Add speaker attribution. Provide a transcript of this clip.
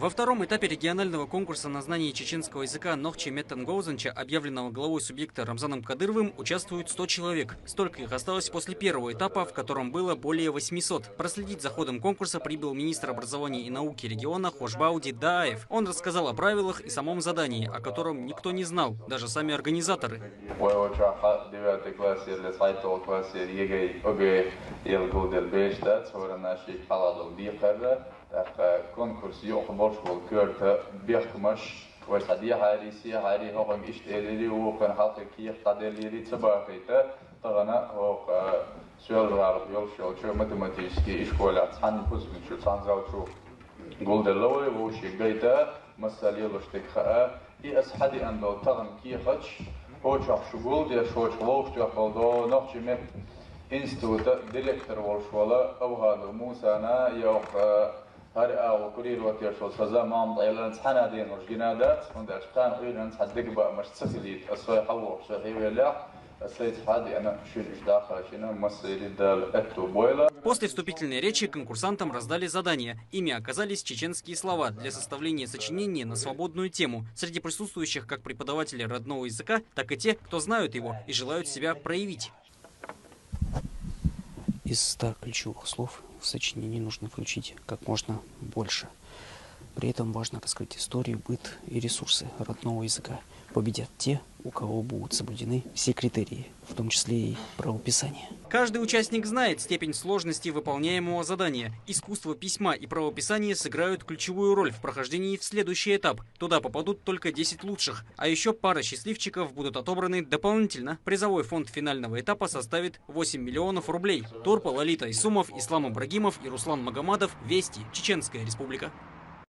Speaker 1: Во втором этапе регионального конкурса на знание чеченского языка Нохчи Меттенгоузенча, объявленного главой субъекта Рамзаном Кадыровым, участвуют 100 человек. Столько их осталось после первого этапа, в котором было более 800. Проследить за ходом конкурса прибыл министр образования и науки региона Хошбауди Даев. Он рассказал о правилах и самом задании, о котором никто не знал, даже сами организаторы.
Speaker 2: Конкурс يعتبر كرت بيخمش وسدي هاريسي هاري هو إيش تدري وكان حاطط كي قدر يريد سباقيته طغنا هو سؤال راب يلشوا شو ماتيماتيكي إشكالات عن بوزن شو تنزل شو قول دلوي وشي جيته مثلا يلشتك خاء أصحدي أن لو تغن كي خش هو شو قول ده شو شلوش تقول ده نقش مت إنستوت ديركتور والشولا أو هذا موسى أنا يوق هر أو كرير وتيرشوا سزمان طيلان سحنا دين وجنادات وندرس كان غير نتحدق بقى مش تسليت أصلا حوار شيء ولا أصلا تحدي أنا شو إيش داخل شنو مسير دال أتو بويلا.
Speaker 1: После вступительной речи конкурсантам раздали задания. Ими оказались чеченские слова для составления сочинения на свободную тему. Среди присутствующих как преподаватели родного языка, так и те, кто знают его и желают себя проявить.
Speaker 3: Из 100 ключевых слов в сочинении нужно включить как можно больше. При этом важно раскрыть историю, быт и ресурсы родного языка. Победят те, у кого будут соблюдены все критерии, в том числе и правописание.
Speaker 1: Каждый участник знает степень сложности выполняемого задания. Искусство письма и правописания сыграют ключевую роль в прохождении в следующий этап. Туда попадут только 10 лучших. А еще пара счастливчиков будут отобраны дополнительно. Призовой фонд финального этапа составит 8 миллионов рублей. Турпа, Лолита Исумов, Ислам Ибрагимов и Руслан Магомадов. Вести. Чеченская Республика.